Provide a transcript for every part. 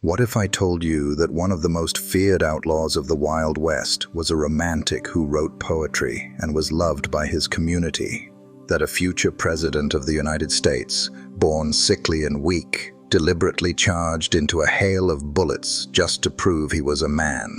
What if I told you that one of the most feared outlaws of the Wild West was a romantic who wrote poetry and was loved by his community? That a future president of the United States, born sickly and weak, deliberately charged into a hail of bullets just to prove he was a man?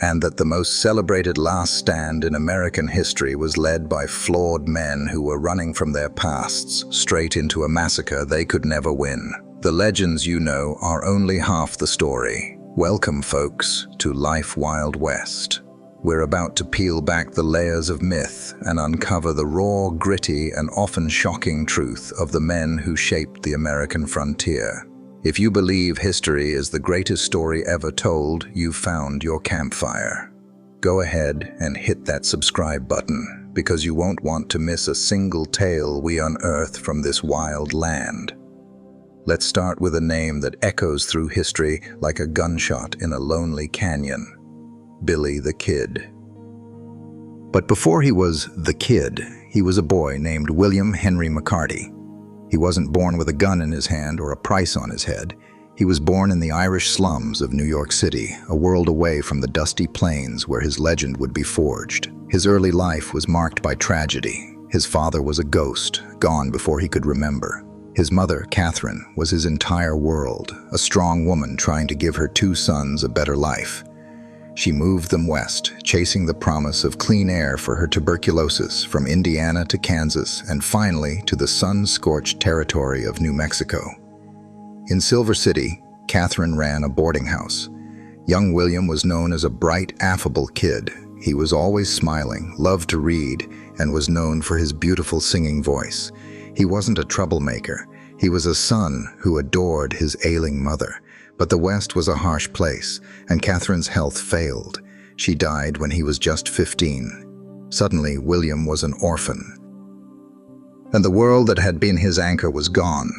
And that the most celebrated last stand in American history was led by flawed men who were running from their pasts straight into a massacre they could never win. The legends you know are only half the story. Welcome, folks, to Life Wild West. We're about to peel back the layers of myth and uncover the raw, gritty, and often shocking truth of the men who shaped the American frontier. If you believe history is the greatest story ever told, you've found your campfire. Go ahead and hit that subscribe button, because you won't want to miss a single tale we unearth from this wild land. Let's start with a name that echoes through history like a gunshot in a lonely canyon: Billy the Kid. But before he was the Kid, he was a boy named William Henry McCarty. He wasn't born with a gun in his hand or a price on his head. He was born in the Irish slums of New York City, a world away from the dusty plains where his legend would be forged. His early life was marked by tragedy. His father was a ghost, gone before he could remember. His mother, Catherine, was his entire world, a strong woman trying to give her two sons a better life. She moved them west, chasing the promise of clean air for her tuberculosis from Indiana to Kansas and finally to the sun-scorched territory of New Mexico. In Silver City, Catherine ran a boarding house. Young William was known as a bright, affable kid. He was always smiling, loved to read, and was known for his beautiful singing voice. He wasn't a troublemaker. He was a son who adored his ailing mother. But the West was a harsh place, and Catherine's health failed. She died when he was just 15. Suddenly, William was an orphan. And the world that had been his anchor was gone.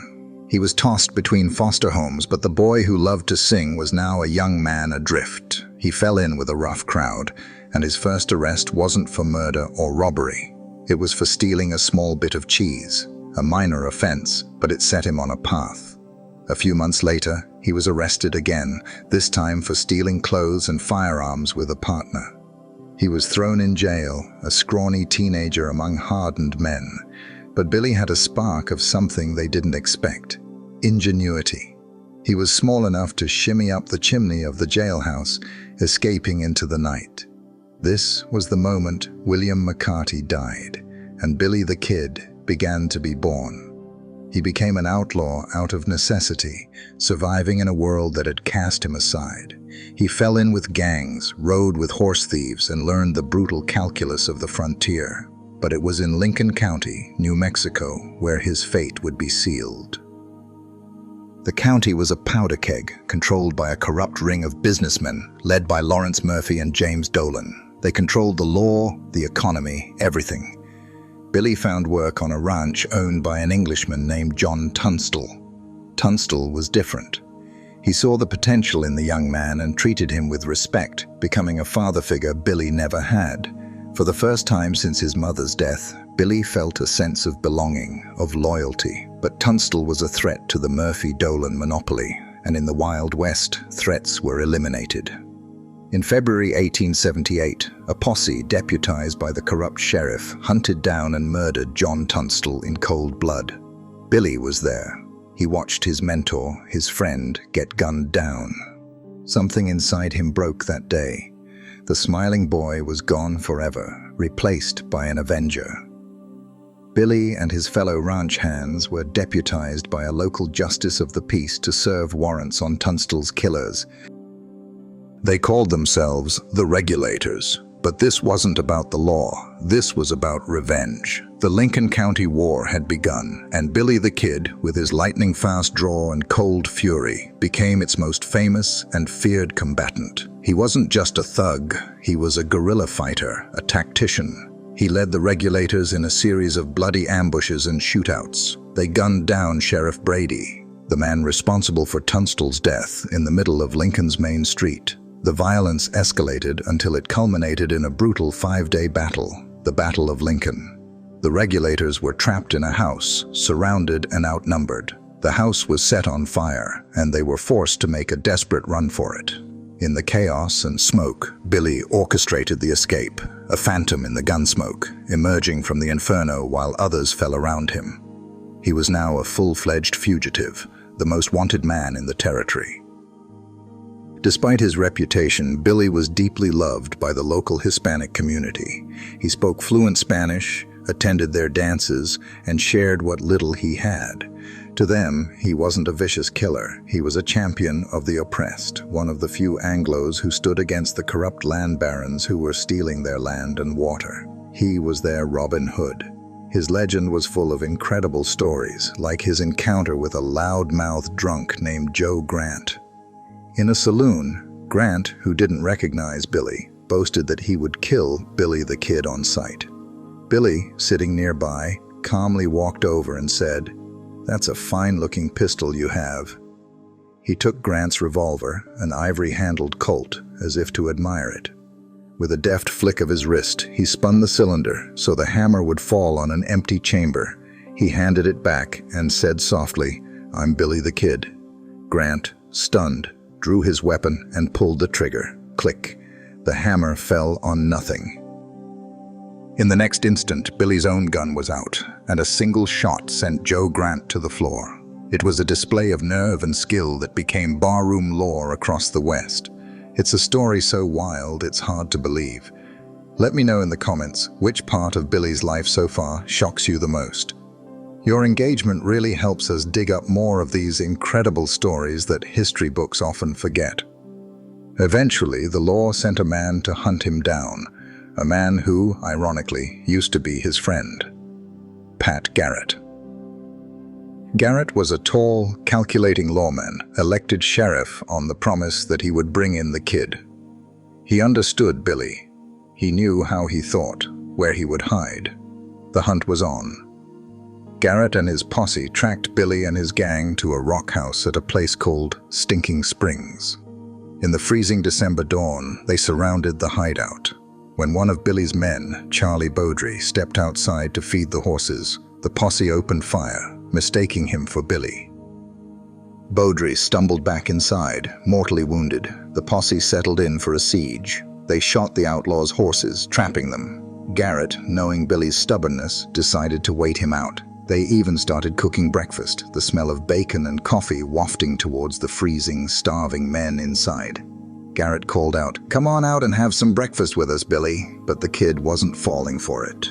He was tossed between foster homes, but the boy who loved to sing was now a young man adrift. He fell in with a rough crowd, and his first arrest wasn't for murder or robbery. It was for stealing a small bit of cheese, a minor offense, but it set him on a path. A few months later, he was arrested again, this time for stealing clothes and firearms with a partner. He was thrown in jail, a scrawny teenager among hardened men. But Billy had a spark of something they didn't expect: ingenuity. He was small enough to shimmy up the chimney of the jailhouse, escaping into the night. This was the moment William McCarty died, and Billy the Kid began to be born. He became an outlaw out of necessity, surviving in a world that had cast him aside. He fell in with gangs, rode with horse thieves, and learned the brutal calculus of the frontier. But it was in Lincoln County, New Mexico, where his fate would be sealed. The county was a powder keg, controlled by a corrupt ring of businessmen, led by Lawrence Murphy and James Dolan. They controlled the law, the economy, everything. Billy found work on a ranch owned by an Englishman named John Tunstall. Tunstall was different. He saw the potential in the young man and treated him with respect, becoming a father figure Billy never had. For the first time since his mother's death, Billy felt a sense of belonging, of loyalty. But Tunstall was a threat to the Murphy-Dolan monopoly, and in the Wild West, threats were eliminated. In February 1878, a posse deputized by the corrupt sheriff hunted down and murdered John Tunstall in cold blood. Billy was there. He watched his mentor, his friend, get gunned down. Something inside him broke that day. The smiling boy was gone forever, replaced by an avenger. Billy and his fellow ranch hands were deputized by a local justice of the peace to serve warrants on Tunstall's killers. They called themselves the Regulators, but this wasn't about the law. This was about revenge. The Lincoln County War had begun, and Billy the Kid, with his lightning-fast draw and cold fury, became its most famous and feared combatant. He wasn't just a thug, he was a guerrilla fighter, a tactician. He led the Regulators in a series of bloody ambushes and shootouts. They gunned down Sheriff Brady, the man responsible for Tunstall's death, in the middle of Lincoln's main street. The violence escalated until it culminated in a brutal 5-day battle, the Battle of Lincoln. The Regulators were trapped in a house, surrounded and outnumbered. The house was set on fire, and they were forced to make a desperate run for it. In the chaos and smoke, Billy orchestrated the escape, a phantom in the gunsmoke, emerging from the inferno while others fell around him. He was now a full-fledged fugitive, the most wanted man in the territory. Despite his reputation, Billy was deeply loved by the local Hispanic community. He spoke fluent Spanish, attended their dances, and shared what little he had. To them, he wasn't a vicious killer. He was a champion of the oppressed, one of the few Anglos who stood against the corrupt land barons who were stealing their land and water. He was their Robin Hood. His legend was full of incredible stories, like his encounter with a loud-mouthed drunk named Joe Grant. In a saloon, Grant, who didn't recognize Billy, boasted that he would kill Billy the Kid on sight. Billy, sitting nearby, calmly walked over and said, "That's a fine-looking pistol you have." He took Grant's revolver, an ivory-handled Colt, as if to admire it. With a deft flick of his wrist, he spun the cylinder so the hammer would fall on an empty chamber. He handed it back and said softly, "I'm Billy the Kid." Grant, stunned, drew his weapon and pulled the trigger. Click. The hammer fell on nothing. In the next instant, Billy's own gun was out, and a single shot sent Joe Grant to the floor. It was a display of nerve and skill that became barroom lore across the West. It's a story so wild, it's hard to believe. Let me know in the comments which part of Billy's life so far shocks you the most. Your engagement really helps us dig up more of these incredible stories that history books often forget. Eventually, the law sent a man to hunt him down, a man who, ironically, used to be his friend, Pat Garrett. Garrett was a tall, calculating lawman, elected sheriff on the promise that he would bring in the kid. He understood Billy. He knew how he thought, where he would hide. The hunt was on. Garrett and his posse tracked Billy and his gang to a rock house at a place called Stinking Springs. In the freezing December dawn, they surrounded the hideout. When one of Billy's men, Charlie Beaudry, stepped outside to feed the horses, the posse opened fire, mistaking him for Billy. Beaudry stumbled back inside, mortally wounded. The posse settled in for a siege. They shot the outlaws' horses, trapping them. Garrett, knowing Billy's stubbornness, decided to wait him out. They even started cooking breakfast, the smell of bacon and coffee wafting towards the freezing, starving men inside. Garrett called out, "Come on out and have some breakfast with us, Billy," but the kid wasn't falling for it.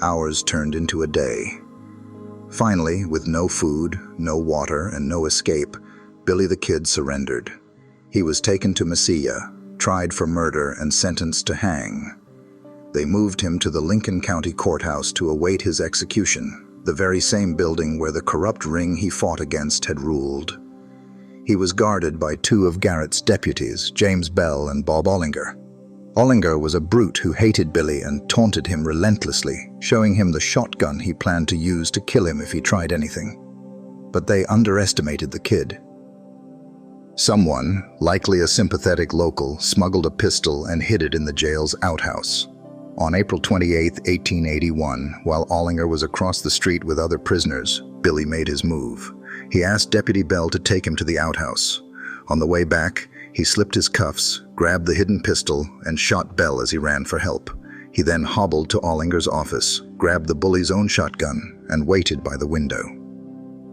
Hours turned into a day. Finally, with no food, no water, and no escape, Billy the Kid surrendered. He was taken to Mesilla, tried for murder, and sentenced to hang. They moved him to the Lincoln County Courthouse to await his execution, the very same building where the corrupt ring he fought against had ruled. He was guarded by two of Garrett's deputies, James Bell and Bob Ollinger. Ollinger was a brute who hated Billy and taunted him relentlessly, showing him the shotgun he planned to use to kill him if he tried anything. But they underestimated the kid. Someone, likely a sympathetic local, smuggled a pistol and hid it in the jail's outhouse. On April 28, 1881, while Ollinger was across the street with other prisoners, Billy made his move. He asked Deputy Bell to take him to the outhouse. On the way back, he slipped his cuffs, grabbed the hidden pistol, and shot Bell as he ran for help. He then hobbled to Ollinger's office, grabbed the bully's own shotgun, and waited by the window.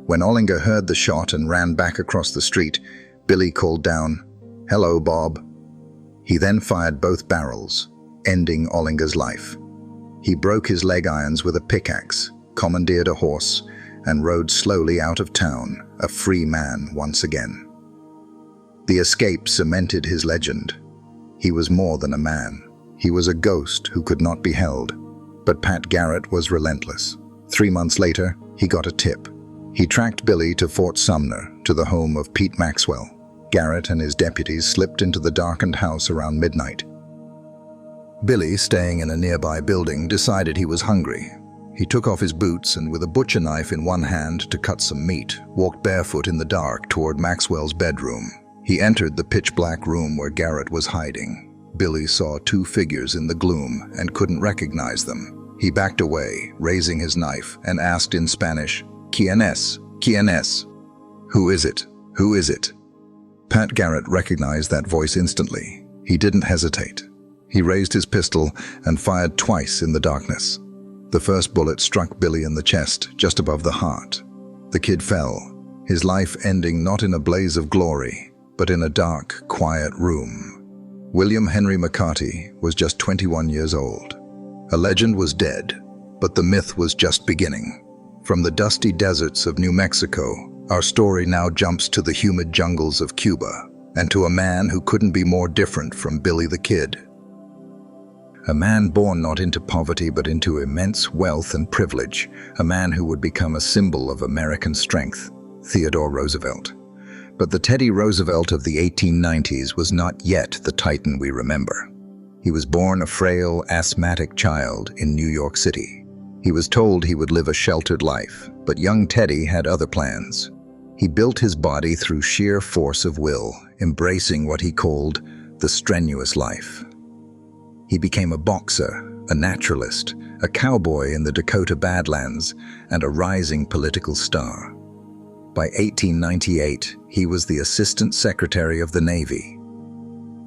When Ollinger heard the shot and ran back across the street, Billy called down, "Hello, Bob." He then fired both barrels, ending Ollinger's life. He broke his leg irons with a pickaxe, commandeered a horse, and rode slowly out of town, a free man once again. The escape cemented his legend. He was more than a man. He was a ghost who could not be held. But Pat Garrett was relentless. 3 months later, he got a tip. He tracked Billy to Fort Sumner, to the home of Pete Maxwell. Garrett and his deputies slipped into the darkened house around midnight. Billy, staying in a nearby building, decided he was hungry. He took off his boots and, with a butcher knife in one hand to cut some meat, walked barefoot in the dark toward Maxwell's bedroom. He entered the pitch-black room where Garrett was hiding. Billy saw 2 figures in the gloom and couldn't recognize them. He backed away, raising his knife, and asked in Spanish, "¿Quién es? ¿Quién es?" "Who is it? Who is it?" Pat Garrett recognized that voice instantly. He didn't hesitate. He raised his pistol and fired twice in the darkness. The first bullet struck Billy in the chest, just above the heart. The kid fell, his life ending not in a blaze of glory, but in a dark, quiet room. William Henry McCarty was just 21 years old. A legend was dead, but the myth was just beginning. From the dusty deserts of New Mexico, our story now jumps to the humid jungles of Cuba, and to a man who couldn't be more different from Billy the Kid. A man born not into poverty but into immense wealth and privilege, a man who would become a symbol of American strength, Theodore Roosevelt. But the Teddy Roosevelt of the 1890s was not yet the titan we remember. He was born a frail, asthmatic child in New York City. He was told he would live a sheltered life, but young Teddy had other plans. He built his body through sheer force of will, embracing what he called the strenuous life. He became a boxer, a naturalist, a cowboy in the Dakota Badlands, and a rising political star. By 1898, he was the Assistant Secretary of the Navy.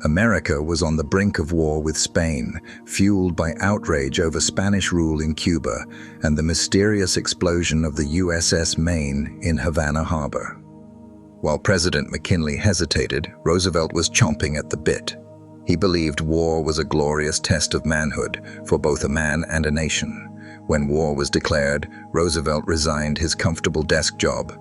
America was on the brink of war with Spain, fueled by outrage over Spanish rule in Cuba and the mysterious explosion of the USS Maine in Havana Harbor. While President McKinley hesitated, Roosevelt was chomping at the bit. He believed war was a glorious test of manhood for both a man and a nation. When war was declared, Roosevelt resigned his comfortable desk job.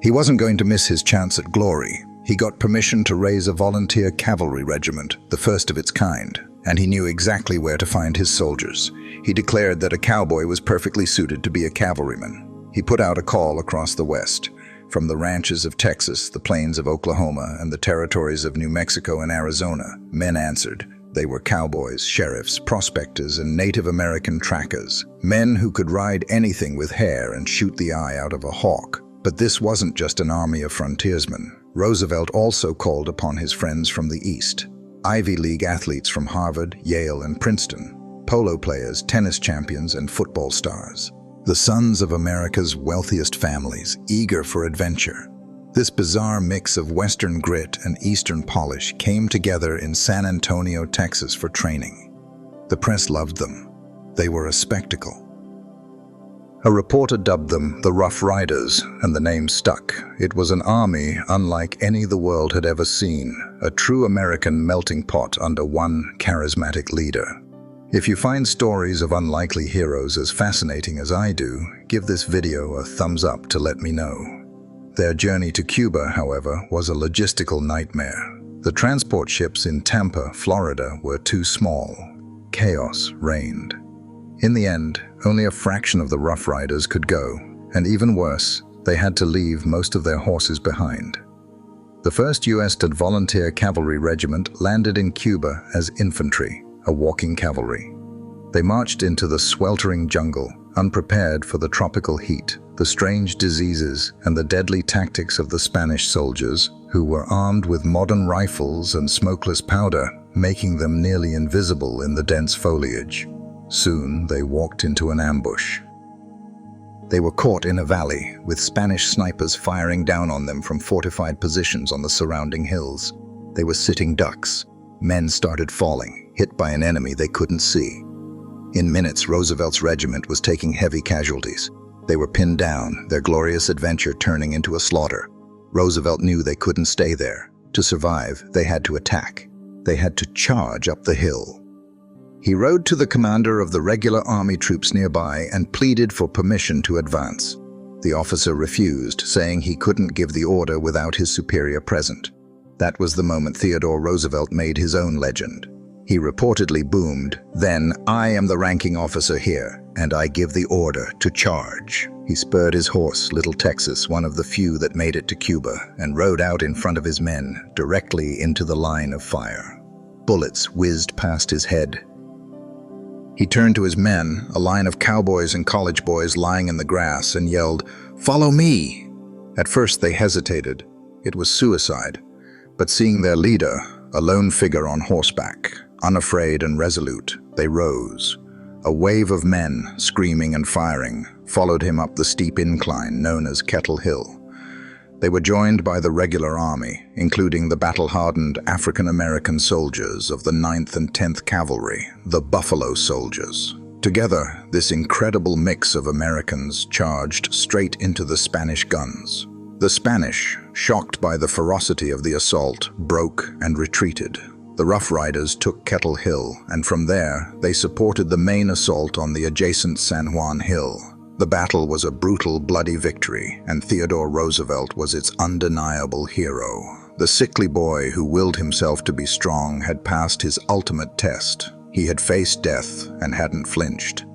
He wasn't going to miss his chance at glory. He got permission to raise a volunteer cavalry regiment, the first of its kind, and he knew exactly where to find his soldiers. He declared that a cowboy was perfectly suited to be a cavalryman. He put out a call across the West. From the ranches of Texas, the plains of Oklahoma, and the territories of New Mexico and Arizona, men answered. They were cowboys, sheriffs, prospectors, and Native American trackers. Men who could ride anything with hair and shoot the eye out of a hawk. But this wasn't just an army of frontiersmen. Roosevelt also called upon his friends from the East. Ivy League athletes from Harvard, Yale, and Princeton. Polo players, tennis champions, and football stars. The sons of America's wealthiest families, eager for adventure. This bizarre mix of Western grit and Eastern polish came together in San Antonio, Texas for training. The press loved them. They were a spectacle. A reporter dubbed them the Rough Riders, and the name stuck. It was an army unlike any the world had ever seen, a true American melting pot under one charismatic leader. If you find stories of unlikely heroes as fascinating as I do, give this video a thumbs up to let me know. Their journey to Cuba, however, was a logistical nightmare. The transport ships in Tampa, Florida, were too small. Chaos reigned. In the end, only a fraction of the Rough Riders could go, and even worse, they had to leave most of their horses behind. The 1st U.S. Volunteer Cavalry Regiment landed in Cuba as infantry, a walking cavalry. They marched into the sweltering jungle, unprepared for the tropical heat, the strange diseases, and the deadly tactics of the Spanish soldiers, who were armed with modern rifles and smokeless powder, making them nearly invisible in the dense foliage. Soon, they walked into an ambush. They were caught in a valley, with Spanish snipers firing down on them from fortified positions on the surrounding hills. They were sitting ducks. Men started falling, hit by an enemy they couldn't see. In minutes, Roosevelt's regiment was taking heavy casualties. They were pinned down, their glorious adventure turning into a slaughter. Roosevelt knew they couldn't stay there. To survive, they had to attack. They had to charge up the hill. He rode to the commander of the regular army troops nearby and pleaded for permission to advance. The officer refused, saying he couldn't give the order without his superior present. That was the moment Theodore Roosevelt made his own legend. He reportedly boomed, "Then I am the ranking officer here, and I give the order to charge." He spurred his horse, Little Texas, one of the few that made it to Cuba, and rode out in front of his men, directly into the line of fire. Bullets whizzed past his head. He turned to his men, a line of cowboys and college boys lying in the grass, and yelled, "Follow me!" At first they hesitated. It was suicide. But seeing their leader, a lone figure on horseback, unafraid and resolute, they rose. A wave of men, screaming and firing, followed him up the steep incline known as Kettle Hill. They were joined by the regular army, including the battle-hardened African-American soldiers of the 9th and 10th Cavalry, the Buffalo Soldiers. Together, this incredible mix of Americans charged straight into the Spanish guns. The Spanish, shocked by the ferocity of the assault, broke and retreated. The Rough Riders took Kettle Hill, and from there, they supported the main assault on the adjacent San Juan Hill. The battle was a brutal, bloody victory, and Theodore Roosevelt was its undeniable hero. The sickly boy who willed himself to be strong had passed his ultimate test. He had faced death and hadn't flinched.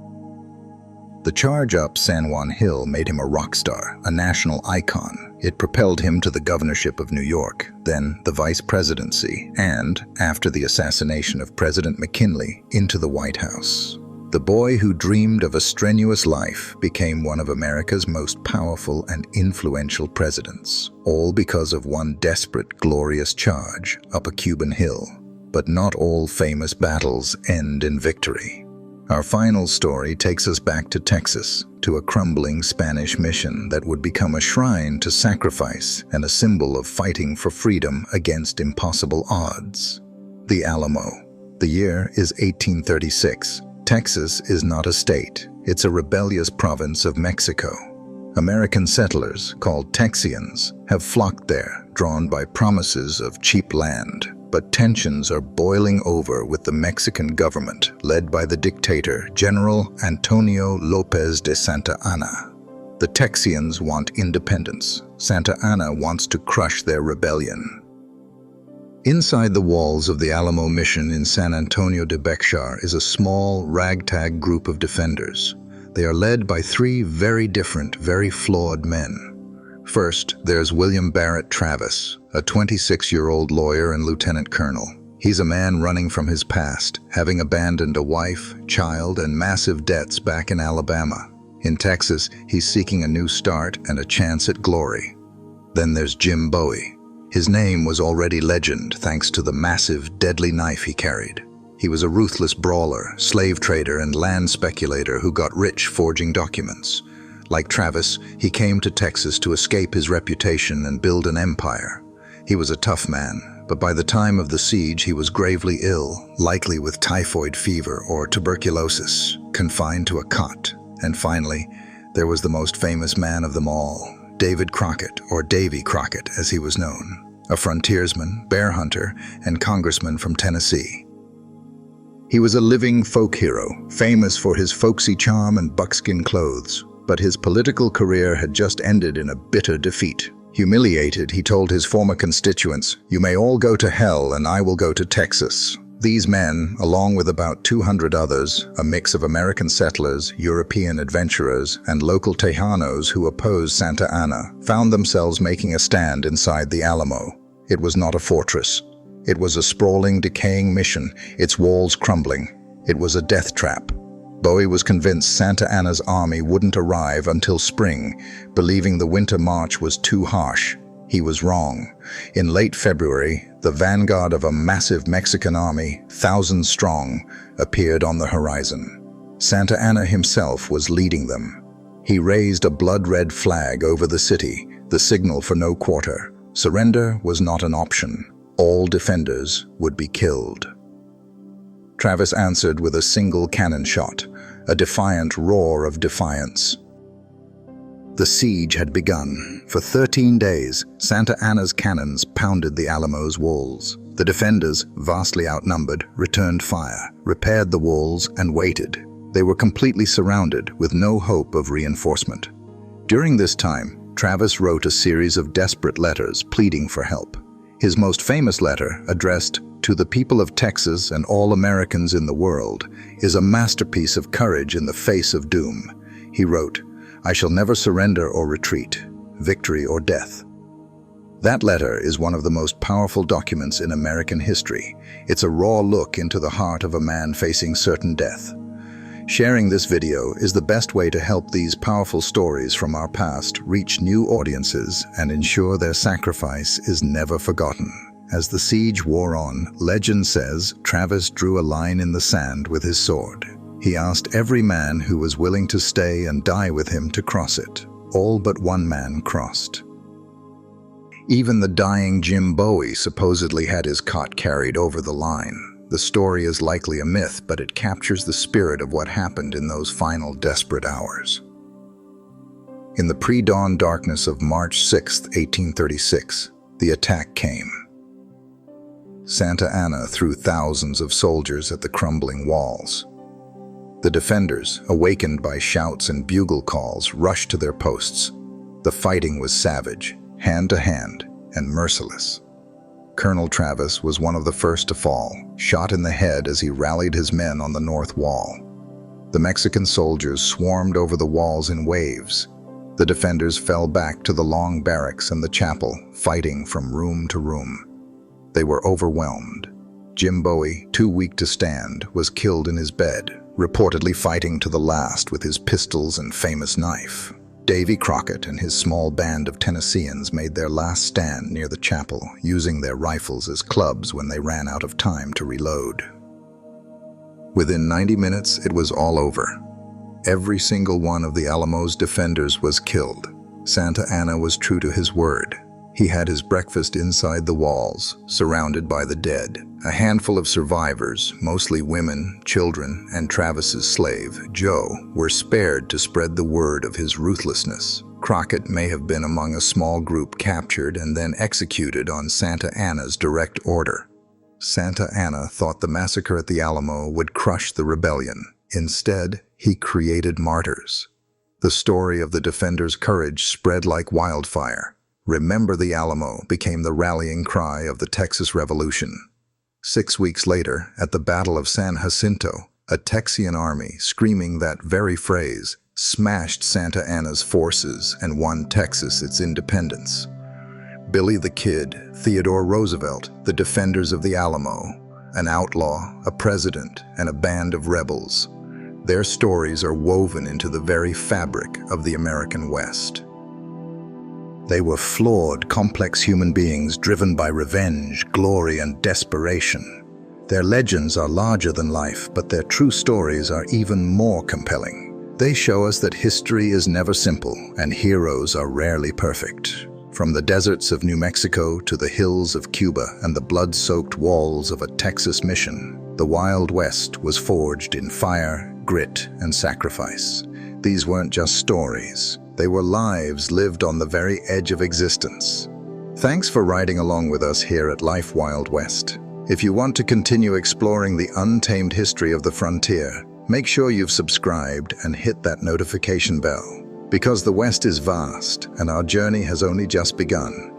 The charge up San Juan Hill made him a rock star, a national icon. It propelled him to the governorship of New York, then the vice presidency, and, after the assassination of President McKinley, into the White House. The boy who dreamed of a strenuous life became one of America's most powerful and influential presidents, all because of one desperate, glorious charge up a Cuban hill. But not all famous battles end in victory. Our final story takes us back to Texas, to a crumbling Spanish mission that would become a shrine to sacrifice and a symbol of fighting for freedom against impossible odds. The Alamo. The year is 1836. Texas is not a state, it's a rebellious province of Mexico. American settlers, called Texians, have flocked there, drawn by promises of cheap land. But tensions are boiling over with the Mexican government, led by the dictator, General Antonio López de Santa Anna. The Texians want independence. Santa Anna wants to crush their rebellion. Inside the walls of the Alamo mission in San Antonio de Bexar is a small, ragtag group of defenders. They are led by three very different, very flawed men. First, there's William Barrett Travis, a 26-year-old lawyer and lieutenant colonel. He's a man running from his past, having abandoned a wife, child, and massive debts back in Alabama. In Texas, he's seeking a new start and a chance at glory. Then there's Jim Bowie. His name was already legend thanks to the massive, deadly knife he carried. He was a ruthless brawler, slave trader, and land speculator who got rich forging documents. Like Travis, he came to Texas to escape his reputation and build an empire. He was a tough man, but by the time of the siege he was gravely ill, likely with typhoid fever or tuberculosis, confined to a cot. And finally, there was the most famous man of them all, David Crockett, or Davy Crockett as he was known, a frontiersman, bear hunter, and congressman from Tennessee. He was a living folk hero, famous for his folksy charm and buckskin clothes. But his political career had just ended in a bitter defeat. Humiliated, he told his former constituents, "You may all go to hell and I will go to Texas." These men, along with about 200 others, a mix of American settlers, European adventurers, and local Tejanos who opposed Santa Anna, found themselves making a stand inside the Alamo. It was not a fortress. It was a sprawling, decaying mission, its walls crumbling. It was a death trap. Bowie was convinced Santa Anna's army wouldn't arrive until spring, believing the winter march was too harsh. He was wrong. In late February, the vanguard of a massive Mexican army, thousands strong, appeared on the horizon. Santa Anna himself was leading them. He raised a blood-red flag over the city, the signal for no quarter. Surrender was not an option. All defenders would be killed. Travis answered with a single cannon shot, a defiant roar of defiance. The siege had begun. For 13 days, Santa Anna's cannons pounded the Alamo's walls. The defenders, vastly outnumbered, returned fire, repaired the walls, and waited. They were completely surrounded, with no hope of reinforcement. During this time, Travis wrote a series of desperate letters pleading for help. His most famous letter, addressed to the people of Texas and all Americans in the world, is a masterpiece of courage in the face of doom. He wrote, "I shall never surrender or retreat, victory or death." That letter is one of the most powerful documents in American history. It's a raw look into the heart of a man facing certain death. Sharing this video is the best way to help these powerful stories from our past reach new audiences and ensure their sacrifice is never forgotten. As the siege wore on, legend says Travis drew a line in the sand with his sword. He asked every man who was willing to stay and die with him to cross it. All but one man crossed. Even the dying Jim Bowie supposedly had his cot carried over the line. The story is likely a myth, but it captures the spirit of what happened in those final desperate hours. In the pre-dawn darkness of March 6, 1836, the attack came. Santa Anna threw thousands of soldiers at the crumbling walls. The defenders, awakened by shouts and bugle calls, rushed to their posts. The fighting was savage, hand-to-hand, and merciless. Colonel Travis was one of the first to fall, shot in the head as he rallied his men on the north wall. The Mexican soldiers swarmed over the walls in waves. The defenders fell back to the long barracks and the chapel, fighting from room to room. They were overwhelmed. Jim Bowie, too weak to stand, was killed in his bed, reportedly fighting to the last with his pistols and famous knife. Davy Crockett and his small band of Tennesseans made their last stand near the chapel, using their rifles as clubs when they ran out of time to reload. Within 90 minutes, it was all over. Every single one of the Alamo's defenders was killed. Santa Anna was true to his word. He had his breakfast inside the walls, surrounded by the dead. A handful of survivors, mostly women, children, and Travis's slave, Joe, were spared to spread the word of his ruthlessness. Crockett may have been among a small group captured and then executed on Santa Anna's direct order. Santa Anna thought the massacre at the Alamo would crush the rebellion. Instead, he created martyrs. The story of the defenders' courage spread like wildfire. "Remember the Alamo" became the rallying cry of the Texas Revolution. 6 weeks later, at the Battle of San Jacinto, a Texian army, screaming that very phrase, smashed Santa Anna's forces and won Texas its independence. Billy the Kid, Theodore Roosevelt, the defenders of the Alamo, an outlaw, a president, and a band of rebels. Their stories are woven into the very fabric of the American West. They were flawed, complex human beings driven by revenge, glory, and desperation. Their legends are larger than life, but their true stories are even more compelling. They show us that history is never simple, and heroes are rarely perfect. From the deserts of New Mexico to the hills of Cuba and the blood-soaked walls of a Texas mission, the Wild West was forged in fire, grit, and sacrifice. These weren't just stories. They were lives lived on the very edge of existence. Thanks for riding along with us here at Life Wild West. If you want to continue exploring the untamed history of the frontier, make sure you've subscribed and hit that notification bell. Because the West is vast and our journey has only just begun.